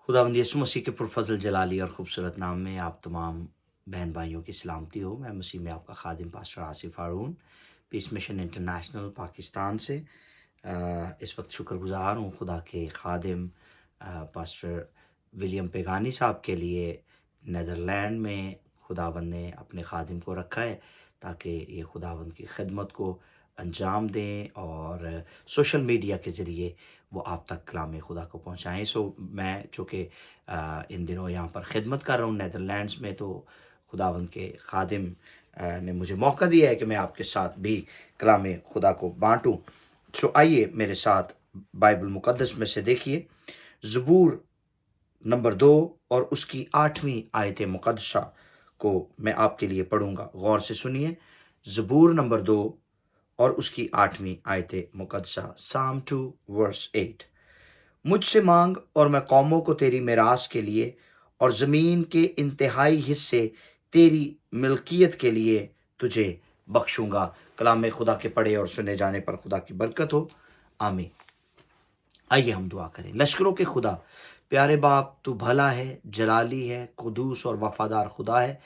खुदावंद यीशु मसीह के पुरफज़ल जलाली और ख़ूबसूरत नाम में आप तमाम बहन भाइयों की सलामती हो। मैं मसीह में आपका खादिम पास्टर आसिफ हारून पीस मिशन इंटरनेशनल पाकिस्तान से इस वक्त शुक्रगुजार हूँ खुदा के खादिम पास्टर विलियम पेगानी साहब के लिए नीदरलैंड में खुदावंद ने अपने खादिम को रखा है ताकि ये खुदावंद की खिदमत को अंजाम दें और सोशल मीडिया के ज़रिए वो आप तक कलाम खुदा को पहुँचाएँ। सो मैं चूँकि इन दिनों यहाँ पर ख़िदमत कर रहा हूँ नीदरलैंड्स में, तो खुदावंद के खादिम ने मुझे मौका दिया है कि मैं आपके साथ भी कलाम खुदा को बाँटूँ। सो आइए मेरे साथ बाइबल मुक़द्दस में से देखिए ज़बूर नंबर 2 और उसकी 8वीं आयत मुक़द्दसा को मैं आपके लिए पढ़ूँगा। गौर से सुनिए, ज़बूर नंबर 2 और उसकी 8वीं आयत मुक़द्दसा, साम 2 वर्स 8। मुझसे मांग और मैं कौमों को तेरी मिरास के लिए और ज़मीन के इंतहाई हिस्से तेरी मिल्कियत के लिए तुझे बख्शूंगा। कलाम खुदा के पढ़े और सुने जाने पर खुदा की बरकत हो, आमीन। आइए हम दुआ करें। लश्करों के खुदा, प्यारे बाप, तू भला है, जलाली है, कुदूस और वफादार खुदा है।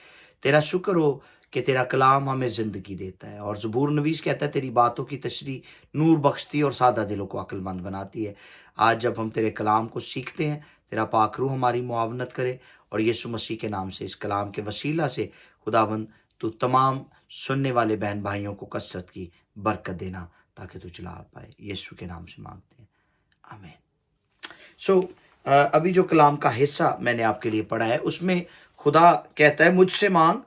तेरा शुक्र हो कि तेरा कलाम हमें ज़िंदगी देता है। और ज़बूर नवीस कहता है तेरी बातों की तशरीह नूर बख्शती और सादा दिलों को अक्लमंद बनाती है। आज जब हम तेरे कलाम को सीखते हैं, तेरा पाक रूह हमारी मुआवनत करे और यीशु मसीह के नाम से इस कलाम के वसीला से खुदावंद तू तमाम सुनने वाले बहन भाइयों को कसरत की बरकत देना ताकि तू चला पाए। यीशु के नाम से मांगते हैं, आमीन। सो अभी जो कलाम का हिस्सा मैंने आपके लिए पढ़ा है उसमें खुदा कहता है मुझसे मांग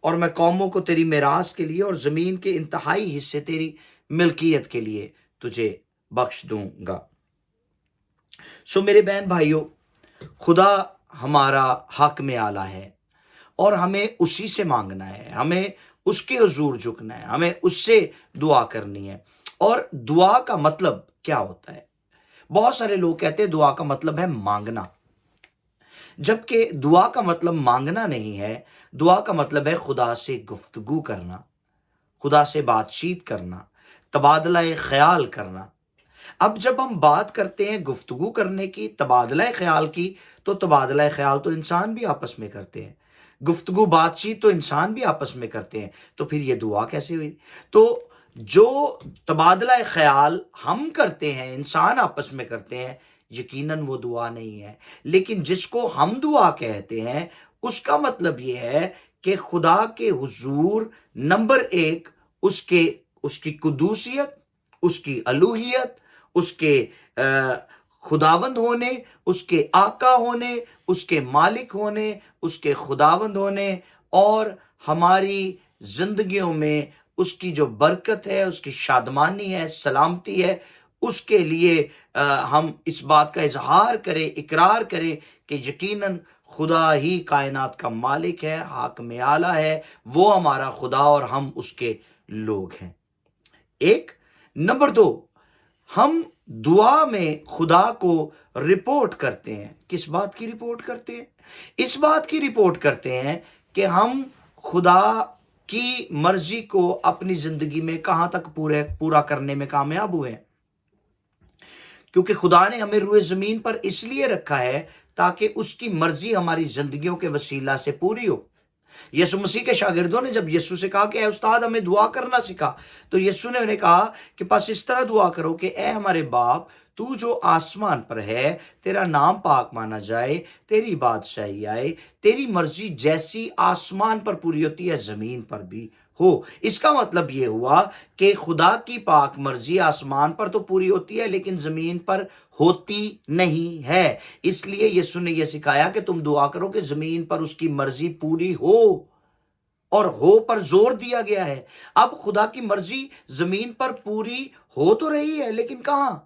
और मैं कौमों को तेरी मिरास के लिए और ज़मीन के इंतहाई हिस्से तेरी मिल्कियत के लिए तुझे बख्श दूंगा। सो मेरे बहन भाइयों, खुदा हमारा हक में आला है और हमें उसी से मांगना है, हमें उसके हुजूर झुकना है, हमें उससे दुआ करनी है। और दुआ का मतलब क्या होता है? बहुत सारे लोग कहते हैं दुआ का मतलब है मांगना, जबकि दुआ का मतलब मांगना नहीं है। दुआ का मतलब है खुदा से गुफ्तगू करना, खुदा से बातचीत करना, तबादला ख्याल करना। अब जब हम बात करते हैं गुफ्तगू करने की, तबादला ख्याल की, तो तबादला ख्याल तो इंसान भी आपस में करते हैं, गुफ्तगू बातचीत तो इंसान भी आपस में करते हैं, तो फिर ये दुआ कैसे हुई? तो जो तबादला ख्याल हम करते हैं, इंसान आपस में करते हैं, यकीनन वो दुआ नहीं है। लेकिन जिसको हम दुआ कहते हैं उसका मतलब ये है कि खुदा के हुजूर नंबर 1 उसके उसकी कुदूसियत, उसकी अलूहियत, उसके खुदावंद होने, उसके आका होने, उसके मालिक होने, उसके खुदावंद होने और हमारी जिंदगियों में उसकी जो बरकत है, उसकी शादमानी है, सलामती है, उसके लिए हम इस बात का इजहार करें, इकरार करें कि यकीनन खुदा ही कायनात का मालिक है, हाकिम आला है, वो हमारा खुदा और हम उसके लोग हैं। एक नंबर 2, हम दुआ में खुदा को रिपोर्ट करते हैं। किस बात की रिपोर्ट करते हैं? इस बात की रिपोर्ट करते हैं कि हम खुदा की मर्जी को अपनी जिंदगी में कहां तक पूरा करने में कामयाब हुए हैं। क्योंकि खुदा ने हमें रूए जमीन पर इसलिए रखा है ताकि उसकी मर्जी हमारी जिंदगियों के वसीला से पूरी हो। यीशु मसीह के शागिर्दों ने जब यीशु से कहा कि ऐ उस्ताद हमें दुआ करना सिखा, तो यीशु ने उन्हें कहा कि बस इस तरह दुआ करो कि ऐ हमारे बाप, तू जो आसमान पर है, तेरा नाम पाक माना जाए, तेरी बादशाही आए, तेरी मर्जी जैसी आसमान पर पूरी होती है जमीन पर भी हो। इसका मतलब ये हुआ कि खुदा की पाक मर्जी आसमान पर तो पूरी होती है लेकिन जमीन पर होती नहीं है। इसलिए यीशु ने यह सिखाया कि तुम दुआ करो कि जमीन पर उसकी मर्जी पूरी हो, और हो पर जोर दिया गया है। अब खुदा की मर्जी जमीन पर पूरी हो तो रही है, लेकिन कहां?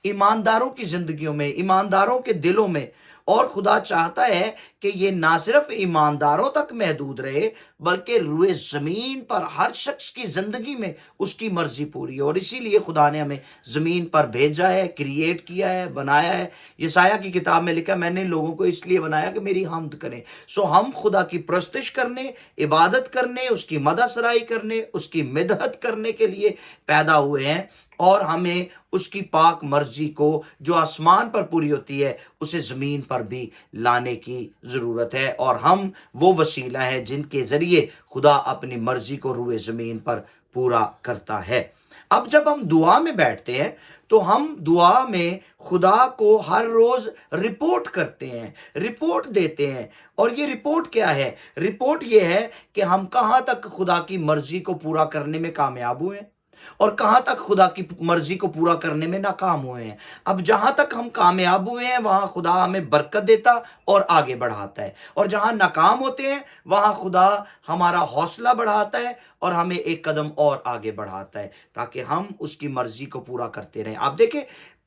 ईमानदारों की जिंदगियों में, ईमानदारों के दिलों में। और खुदा चाहता है कि ये ना सिर्फ ईमानदारों तक महदूद रहे बल्कि रूए जमीन पर हर शख्स की जिंदगी में उसकी मर्जी पूरी हो। और इसीलिए खुदा ने हमें जमीन पर भेजा है, क्रिएट किया है, बनाया है। यसाया की किताब में लिखा, मैंने लोगों को इसलिए बनाया कि मेरी हमद करें। सो हम खुदा की प्रस्तुति करने, इबादत करने, उसकी मदसराई करने, उसकी मिदहत करने के लिए पैदा हुए हैं। और हमें उसकी पाक मर्जी को जो आसमान पर पूरी होती है उसे जमीन पर پر بھی لانے کی ضرورت ہے، اور ہم وہ وسیلہ ہے جن کے ذریعے خدا اپنی مرضی کو روئے زمین پر پورا کرتا ہے۔ اب جب ہم دعا میں بیٹھتے ہیں تو ہم دعا میں خدا کو ہر روز رپورٹ کرتے ہیں، رپورٹ دیتے ہیں۔ اور یہ رپورٹ کیا ہے؟ رپورٹ یہ ہے کہ ہم کہاں تک خدا کی مرضی کو پورا کرنے میں کامیاب ہوئے ہیں اور کہاں تک خدا کی مرضی کو پورا کرنے میں ناکام ہوئے ہیں۔ اب جہاں تک ہم کامیاب ہوئے ہیں وہاں خدا ہمیں برکت دیتا اور آگے بڑھاتا ہے، اور جہاں ناکام ہوتے ہیں وہاں خدا ہمارا حوصلہ بڑھاتا ہے اور ہمیں ایک قدم اور آگے بڑھاتا ہے تاکہ ہم اس کی مرضی کو پورا کرتے رہیں۔ آپ دیکھیں،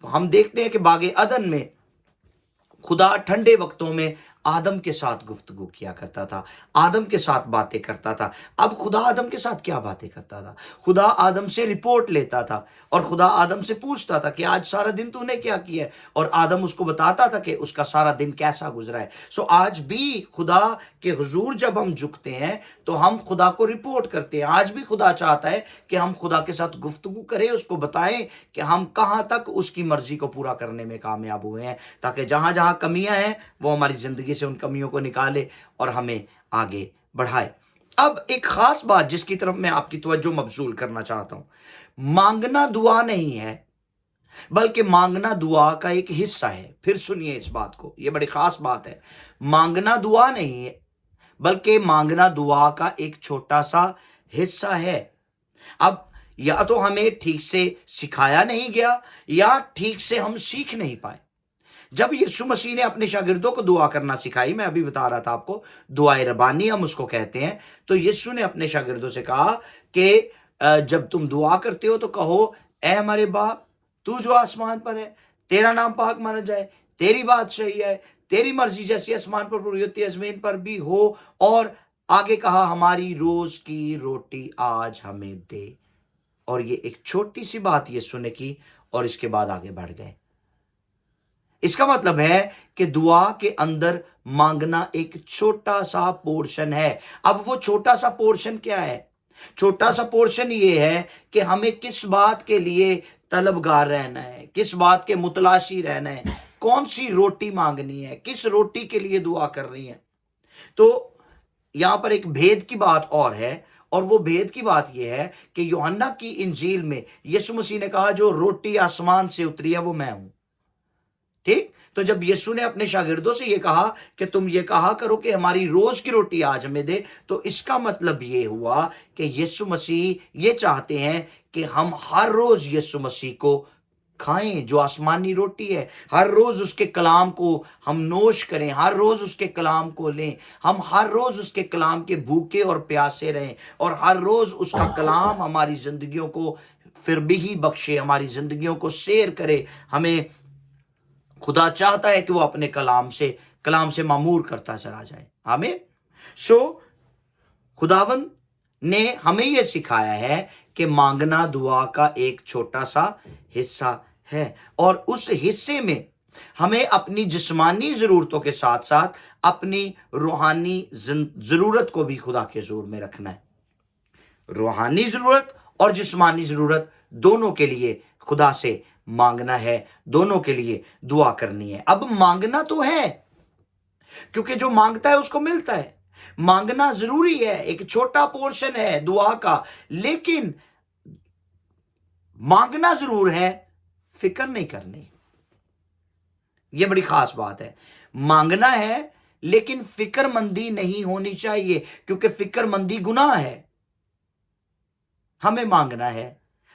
ہم دیکھتے ہیں کہ باغ عدن میں خدا ٹھنڈے وقتوں میں آدم کے ساتھ گفتگو کیا کرتا تھا، آدم کے ساتھ باتیں کرتا تھا۔ اب خدا آدم کے ساتھ کیا باتیں کرتا تھا؟ خدا آدم سے رپورٹ لیتا تھا اور خدا آدم سے پوچھتا تھا کہ آج سارا دن تو نے کیا کیا ہے، اور آدم اس کو بتاتا تھا کہ اس کا سارا دن کیسا گزرا ہے۔ آج بھی خدا کے حضور جب ہم جھکتے ہیں تو ہم خدا کو رپورٹ کرتے ہیں۔ آج بھی خدا چاہتا ہے کہ ہم خدا کے ساتھ گفتگو کریں، اس کو بتائیں کہ ہم کہاں تک اس کی مرضی کو پورا کرنے میں کامیاب ہوئے ہیں، تاکہ جہاں جہاں کمیاں ہیں وہ ہماری زندگی سے ان کمیوں کو نکالے اور ہمیں آگے بڑھائے۔ اب ایک خاص بات جس کی طرف میں آپ کی توجہ مبذول کرنا چاہتا ہوں، مانگنا دعا نہیں ہے بلکہ مانگنا دعا کا ایک حصہ ہے۔ پھر سنیے اس بات کو، یہ بڑی خاص بات ہے۔ مانگنا دعا نہیں ہے بلکہ مانگنا دعا کا ایک چھوٹا سا حصہ ہے۔ اب یا تو ہمیں ٹھیک سے سکھایا نہیں گیا یا ٹھیک سے ہم سیکھ نہیں پائے۔ جب یسوع مسیح نے اپنے شاگردوں کو دعا کرنا سکھائی، میں ابھی بتا رہا تھا آپ کو، دعائے ربانی ہم اس کو کہتے ہیں، تو یسوع نے اپنے شاگردوں سے کہا کہ جب تم دعا کرتے ہو تو کہو، اے ہمارے باپ تو جو آسمان پر ہے، تیرا نام پاک مانا جائے، تیری بات صحیح ہے، تیری مرضی جیسی آسمان پر پوری ہوتی ہے زمین پر بھی ہو، اور آگے کہا ہماری روز کی روٹی آج ہمیں دے۔ اور یہ ایک چھوٹی سی بات یسوع نے کی اور اس کے بعد آگے بڑھ گئے۔ اس کا مطلب ہے کہ دعا کے اندر مانگنا ایک چھوٹا سا پورشن ہے۔ اب وہ چھوٹا سا پورشن کیا ہے؟ چھوٹا سا پورشن یہ ہے کہ ہمیں کس بات کے لیے طلبگار رہنا ہے، کس بات کے متلاشی رہنا ہے، کون سی روٹی مانگنی ہے، کس روٹی کے لیے دعا کر رہی ہے۔ تو یہاں پر ایک بھید کی بات اور ہے، اور وہ بھید کی بات یہ ہے کہ یوحنا کی انجیل میں یسوع مسیح نے کہا جو روٹی آسمان سے اتری ہے وہ میں ہوں۔ ٹھیک؟ تو جب یسوع نے اپنے شاگردوں سے یہ کہا کہ تم یہ کہا کرو کہ ہماری روز کی روٹی آج ہمیں دے، تو اس کا مطلب یہ ہوا کہ یسوع مسیح یہ چاہتے ہیں کہ ہم ہر روز یسوع مسیح کو کھائیں جو آسمانی روٹی ہے، ہر روز اس کے کلام کو ہم نوش کریں، ہر روز اس کے کلام کو لیں، ہم ہر روز اس کے کلام کے بھوکے اور پیاسے رہیں، اور ہر روز اس کا کلام ہماری زندگیوں کو پھر بھی بخشے، ہماری زندگیوں کو سیر کرے۔ ہمیں خدا چاہتا ہے کہ وہ اپنے کلام سے معمور کرتا چلا جائے۔ آمین۔ خداوند نے ہمیں یہ سکھایا ہے کہ مانگنا دعا کا ایک چھوٹا سا حصہ ہے، اور اس حصے میں ہمیں اپنی جسمانی ضرورتوں کے ساتھ ساتھ اپنی روحانی ضرورت کو بھی خدا کے حضور میں رکھنا ہے۔ روحانی ضرورت اور جسمانی ضرورت دونوں کے لیے خدا سے مانگنا ہے، دونوں کے لیے دعا کرنی ہے۔ اب مانگنا تو ہے کیونکہ جو مانگتا ہے اس کو ملتا ہے، مانگنا ضروری ہے، ایک چھوٹا پورشن ہے دعا کا، لیکن مانگنا ضرور ہے، فکر نہیں کرنی۔ یہ بڑی خاص بات ہے۔ مانگنا ہے لیکن فکر مندی نہیں ہونی چاہیے، کیونکہ فکر مندی گناہ ہے۔ ہمیں مانگنا ہے،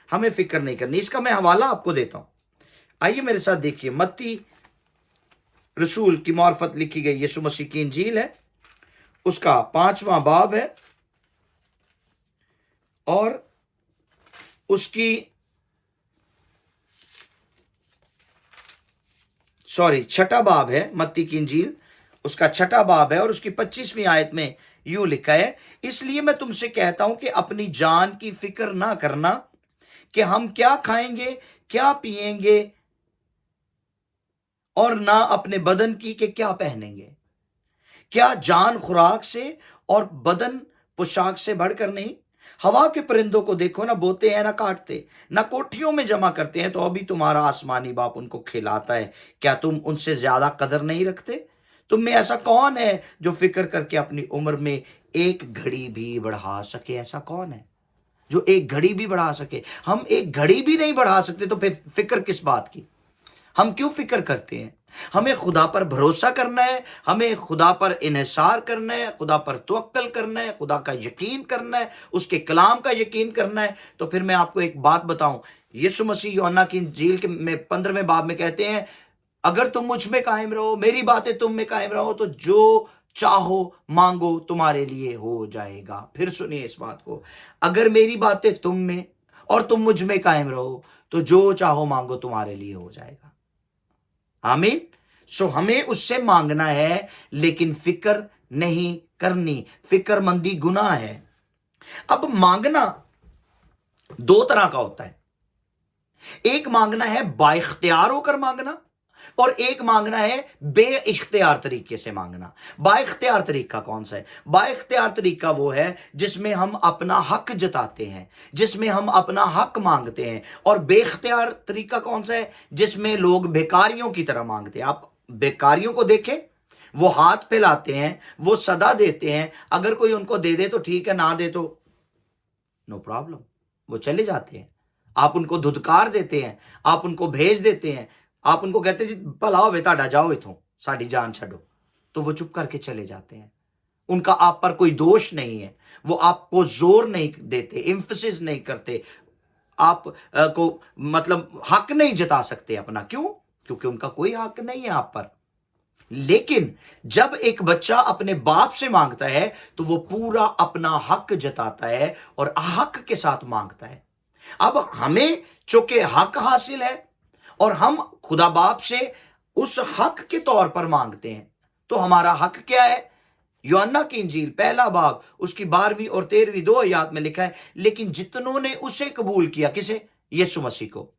ہمیں فکر نہیں کرنی۔ اس کا میں حوالہ آپ کو دیتا ہوں، آئیے میرے ساتھ دیکھیے۔ متی رسول کی معرفت لکھی گئی یسوع مسیح کی انجیل ہے، اس کا 5واں باب ہے، اور اس کی 6واں باب ہے۔ متی کی انجیل اس کا 6واں باب ہے، اور اس کی 25ویں آیت میں یوں لکھا ہے، اس لیے میں تم سے کہتا ہوں کہ اپنی جان کی فکر نہ کرنا کہ ہم کیا کھائیں گے، کیا پیئیں گے، اور نہ اپنے بدن کی کہ کیا پہنیں گے۔ کیا جان خوراک سے اور بدن پوشاک سے بڑھ کر نہیں؟ ہوا کے پرندوں کو دیکھو، نہ بوتے ہیں، نہ کاٹتے، نہ کوٹھیوں میں جمع کرتے ہیں، تو ابھی تمہارا آسمانی باپ ان کو کھلاتا ہے، کیا تم ان سے زیادہ قدر نہیں رکھتے؟ तुम में ऐसा कौन है जो फिक्र करके अपनी उम्र में एक घड़ी भी बढ़ा सके? ऐसा कौन है जो एक घड़ी भी बढ़ा सके? हम एक घड़ी भी नहीं बढ़ा सकते तो फिर फिक्र किस बात की? हम क्यों फिक्र करते हैं? हमें खुदा पर भरोसा करना है, हमें खुदा पर इन्हिसार करना है, खुदा पर तवक्कल करना है, खुदा का यकीन करना है, उसके कलाम का यकीन करना है। तो फिर मैं आपको एक बात बताऊं, यीशु मसीह यूहन्ना की इंजील के में 15वें बाब में कहते हैं, अगर तुम मुझ में कायम रहो, मेरी बातें तुम में कायम रहो, तो जो चाहो मांगो तुम्हारे लिए हो जाएगा। फिर सुनिए इस बात को, अगर मेरी बातें तुम में और तुम मुझ में कायम रहो तो जो चाहो मांगो तुम्हारे लिए हो जाएगा। आमीन। सो हमें उससे मांगना है, लेकिन फिक्र नहीं करनी। फिक्रमंदी गुनाह है। अब मांगना दो तरह का होता है। एक मांगना है बाइख्तियार होकर मांगना, और एक मांगना है बेइख्तियार तरीके से मांगना। बाइख्तियार तरीका कौन सा है? बाइख्तियार तरीका वो है जिसमें हम अपना हक जताते हैं, जिसमें हम अपना हक मांगते हैं। और बेइख्तियार तरीका कौन सा है? जिसमें लोग भिखारियों की तरह मांगते हैं। आप भिखारियों को देखें, वो हाथ फैलाते हैं, वो सदा देते हैं, अगर कोई उनको दे दे तो ठीक है, ना दे तो नो प्रॉब्लम, वो चले जाते हैं। आप उनको धुतकार देते हैं, आप उनको भेज देते हैं, आप उनको कहते जी भला होवे ताड़ा, जाओ इथों, साड़ी जान छड़ो, तो वो चुप करके चले जाते हैं। उनका आप पर कोई दोष नहीं है, वो आपको जोर नहीं देते, एम्फसिस नहीं करते, आप को मतलब हक नहीं जता सकते अपना। क्यों? क्योंकि उनका कोई हक नहीं है आप पर। लेकिन जब एक बच्चा अपने बाप से मांगता है तो वो पूरा अपना हक जताता है और हक के साथ मांगता है। अब हमें चूंकि हक हासिल है और हम खुदा बाप से उस हक के तौर पर मांगते हैं, तो हमारा हक क्या है? यूहन्ना की इंजील पहला बाब उसकी 12वीं और 13वीं 2 आयत में लिखा है, लेकिन जितनों ने उसे कबूल किया, किसे? यीशु मसीह को,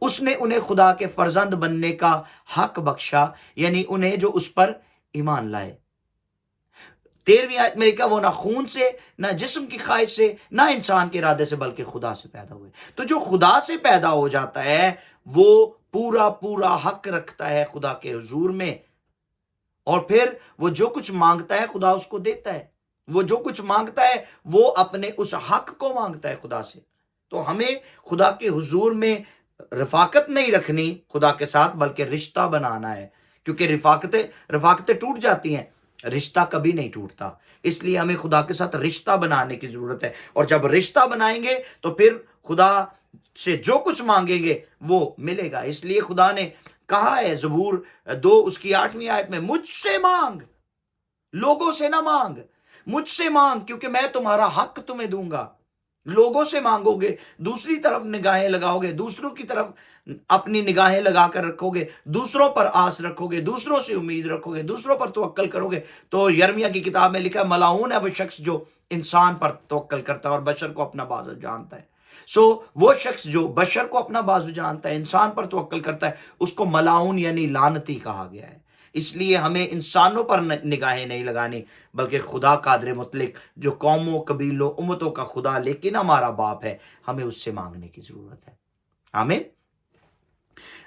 उसने उन्हें खुदा के फर्जंद बनने का हक बख्शा, यानी उन्हें जो उस पर ईमान लाए। 13वीं आयत में लिखा, वो ना खून से, ना जिस्म की ख्वाहिश से, ना इंसान के इरादे से, बल्कि खुदा से पैदा हुए। तो जो खुदा से पैदा हो जाता है वो पूरा पूरा हक रखता है खुदा के हुजूर में, और फिर वो जो कुछ मांगता है खुदा उसको देता है। वो जो कुछ मांगता है वो अपने उस हक को मांगता है खुदा से। तो हमें खुदा के हुजूर में रफाकत नहीं रखनी खुदा के साथ, बल्कि रिश्ता बनाना है, क्योंकि रफाकतें टूट जाती हैं, रिश्ता कभी नहीं टूटता। इसलिए हमें खुदा के साथ रिश्ता बनाने की जरूरत है, और जब रिश्ता बनाएंगे तो फिर खुदा से जो कुछ मांगेंगे वो मिलेगा। इसलिए खुदा ने कहा है ज़बूर 2 उसकी 8वीं आयत में, मुझसे मांग, लोगों से ना मांग, मुझसे मांग, क्योंकि मैं तुम्हारा हक तुम्हें दूंगा। लोगों से मांगोगे, दूसरी तरफ निगाहें लगाओगे, दूसरों की तरफ अपनी निगाहें लगाकर रखोगे, दूसरों पर आस रखोगे, दूसरों से उम्मीद रखोगे, दूसरों पर तवक्कल करोगे, तो यिर्मयाह की किताब में लिखा है, मलाऊन है वो शख्स जो इंसान पर तवक्कल करता है और बशर को अपना बाजू जानता है। वो शख्स जो बशर को अपना बाजू जानता है, इंसान पर तवक्कल करता है, उसको मलाऊन यानी लानती कहा गया है। इसलिए हमें इंसानों पर निगाहें नहीं लगानी, बल्कि खुदा कादिर मुतलक, जो कौमों, कबीलों, उम्मतों का खुदा लेकिन हमारा बाप है, हमें उससे मांगने की जरूरत है। आमीन।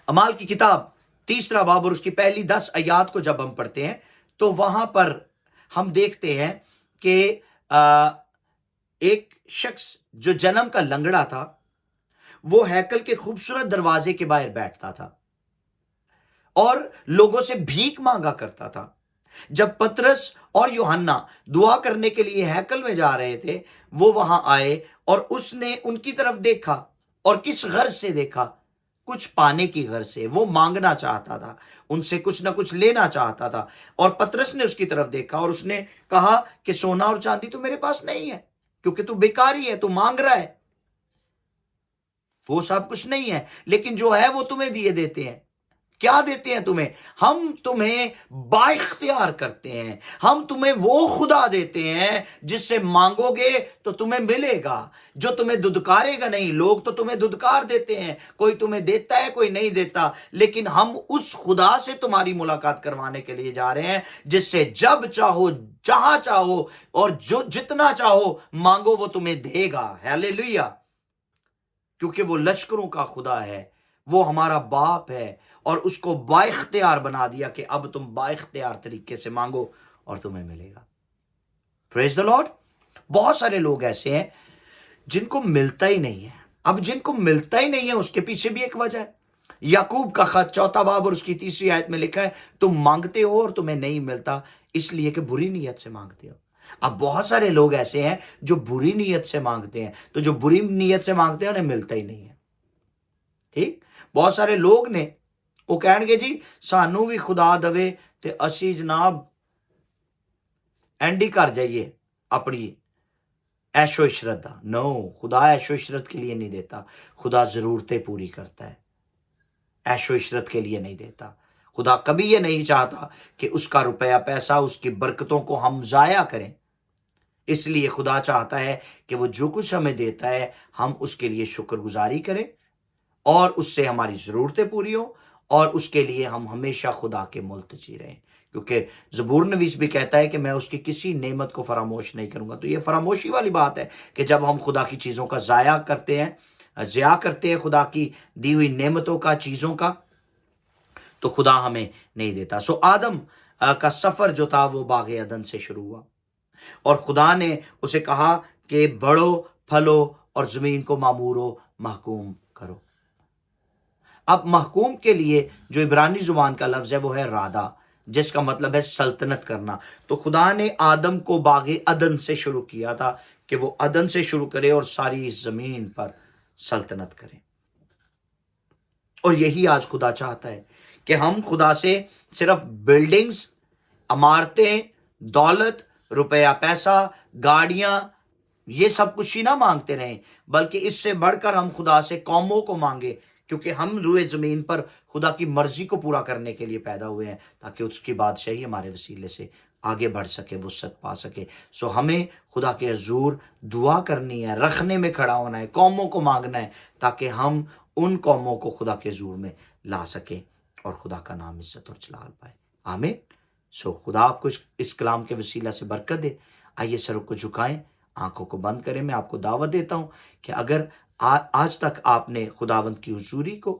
अमाल की किताब 3रा बाब और उसकी पहली 10 आयत को जब हम पढ़ते हैं तो वहां पर हम देखते हैं कि एक शख्स जो जन्म का लंगड़ा था, वो हैकल के खूबसूरत दरवाजे के बाहर बैठता था और लोगों से भीख मांगा करता था। जब पतरस और यूहन्ना दुआ करने के लिए हैकल में जा रहे थे, वो वहां आए और उसने उनकी तरफ देखा, और किस गर्ज से देखा? कुछ पाने की गर्ज से। वो मांगना चाहता था, उनसे कुछ ना कुछ लेना चाहता था। और पतरस ने उसकी तरफ देखा और उसने कहा कि सोना और चांदी तो मेरे पास नहीं है, क्योंकि तू भिखारी है, तू मांग रहा है, वो सब कुछ नहीं है, लेकिन जो है वो तुम्हें दिए देते हैं। क्या देते हैं तुम्हें? हम तुम्हें बाइख्तियार करते हैं, हम तुम्हें वो खुदा देते हैं जिससे मांगोगे तो तुम्हें मिलेगा, जो तुम्हें दुदकारेगा नहीं। लोग तो तुम्हें दुदकार देते हैं, कोई तुम्हें देता है, कोई नहीं देता, लेकिन हम उस खुदा से तुम्हारी मुलाकात करवाने के लिए जा रहे हैं जिससे जब चाहो, जहां चाहो और जो जितना चाहो मांगो वो तुम्हें देगा। हालेलुया। क्योंकि वो लश्करों का खुदा है, वो हमारा बाप है, اور اس کو بااختیار بنا دیا کہ اب تم بااختیار طریقے سے مانگو اور تمہیں ملے گا. پریز دی لارڈ. بہت سارے لوگ ایسے ہیں جن کو ملتا ہی نہیں ہے. اب جن کو ملتا ہی نہیں ہے اس کے پیچھے بھی ایک وجہ ہے. یعقوب کا خط 4 باب اور اس کی 3 آیت میں لکھا ہے تم مانگتے ہو اور تمہیں نہیں ملتا اس لیے کہ بری نیت سے مانگتے ہو. اب بہت سارے لوگ ایسے ہیں جو بری نیت سے مانگتے ہیں, تو جو بری نیت سے مانگتے ہیں انہیں ملتا ہی نہیں ہے. ٹھیک. بہت سارے لوگ نے وہ کہن گے جی سانو بھی خدا دوے تے اسی جناب اینڈی کر جائیے اپنی عیش و عشرت دا. نو, خدا عیش و عشرت کے لیے نہیں دیتا, خدا ضرورتیں پوری کرتا ہے, عیش و عشرت کے لیے نہیں دیتا. خدا کبھی یہ نہیں چاہتا کہ اس کا روپیہ پیسہ, اس کی برکتوں کو ہم ضائع کریں. اس لیے خدا چاہتا ہے کہ وہ جو کچھ ہمیں دیتا ہے ہم اس کے لیے شکر گزاری کریں اور اس سے ہماری ضرورتیں پوری ہوں, اور اس کے لیے ہم ہمیشہ خدا کے ملتجی رہیں. کیونکہ زبور نویس بھی کہتا ہے کہ میں اس کی کسی نعمت کو فراموش نہیں کروں گا. تو یہ فراموشی والی بات ہے کہ جب ہم خدا کی چیزوں کا ضائع کرتے ہیں خدا کی دی ہوئی نعمتوں کا, چیزوں کا, تو خدا ہمیں نہیں دیتا. سو آدم کا سفر جو تھا وہ باغ عدن سے شروع ہوا, اور خدا نے اسے کہا کہ بڑھو, پھلو اور زمین کو معمور و محکوم کرو. اب محکوم کے لیے جو عبرانی زبان کا لفظ ہے وہ ہے رادا, جس کا مطلب ہے سلطنت کرنا. تو خدا نے آدم کو باغ عدن سے شروع کیا تھا کہ وہ عدن سے شروع کرے اور ساری زمین پر سلطنت کرے. اور یہی آج خدا چاہتا ہے کہ ہم خدا سے صرف بلڈنگز, عمارتیں, دولت, روپیہ پیسہ, گاڑیاں, یہ سب کچھ ہی نہ مانگتے رہیں, بلکہ اس سے بڑھ کر ہم خدا سے قوموں کو مانگے, کیونکہ ہم روئے زمین پر خدا کی مرضی کو پورا کرنے کے لیے پیدا ہوئے ہیں, تاکہ اس کی بادشاہی ہمارے وسیلے سے آگے بڑھ سکے, وسعت پا سکے. سو ہمیں خدا کے حضور دعا کرنی ہے, رکھنے میں کھڑا ہونا ہے, قوموں کو مانگنا ہے, تاکہ ہم ان قوموں کو خدا کے حضور میں لا سکیں اور خدا کا نام عزت اور جلال پائے. آمین. سو خدا آپ کو اس کلام کے وسیلہ سے برکت دے. آئیے سروں کو جھکائیں, آنکھوں کو بند کریں. میں آپ کو دعوت دیتا ہوں کہ اگر آج تک آپ نے خداوند کی حضوری کو,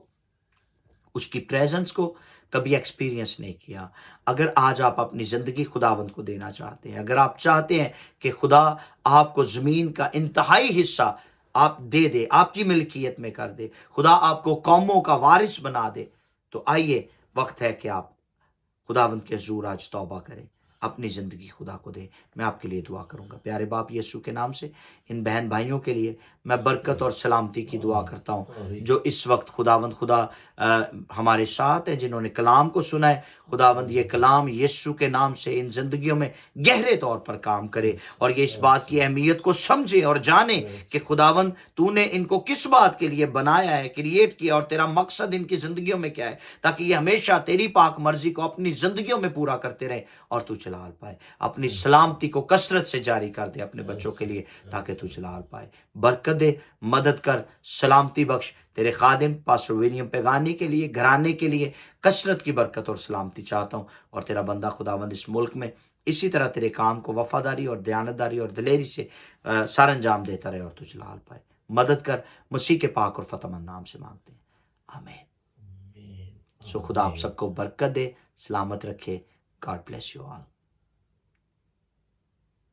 اس کی پریزنس کو کبھی ایکسپیرینس نہیں کیا, اگر آج آپ اپنی زندگی خداوند کو دینا چاہتے ہیں, اگر آپ چاہتے ہیں کہ خدا آپ کو زمین کا انتہائی حصہ آپ دے دے, آپ کی ملکیت میں کر دے, خدا آپ کو قوموں کا وارث بنا دے, تو آئیے وقت ہے کہ آپ خداوند کے حضور آج توبہ کریں, اپنی زندگی خدا کو دیں. میں آپ کے لیے دعا کروں گا. پیارے باپ یسوع کے نام سے ان بہن بھائیوں کے لیے میں برکت اور سلامتی کی دعا کرتا ہوں, جو اس وقت خداوند خدا ہمارے ساتھ ہے, جنہوں نے کلام کو سنا ہے. خداوند یہ کلام یسوع کے نام سے ان زندگیوں میں گہرے طور پر کام کرے, اور یہ اس بات کی اہمیت کو سمجھے اور جانے کہ خداوند تو نے ان کو کس بات کے لیے بنایا ہے, کریٹ کیا, اور تیرا مقصد ان کی زندگیوں میں کیا ہے, تاکہ یہ ہمیشہ تیری پاک مرضی کو اپنی زندگیوں میں پورا کرتے رہے اور تو جلال پائے. اپنی سلامتی کو کثرت سے جاری کر دے اپنے بچوں کے لیے, تاکہ تو جلال پائے. برکت دے, مدد کر, سلامتی بخش. تیرے خادم پاسٹر ولیم پیغانی کے لیے, گھرانے کے لیے کثرت کی برکت اور سلامتی چاہتا ہوں. اور تیرا بندہ خداوند اس ملک میں اسی طرح تیرے کام کو وفاداری اور دیانتداری اور دلیری سے سر انجام دیتا رہے اور تو جلال پائے. مدد کر, مسیح کے پاک اور فتح مند نام سے مانگتے ہیں, آمین. سو خدا آپ سب کو برکت دے, سلامت رکھے. God bless you all.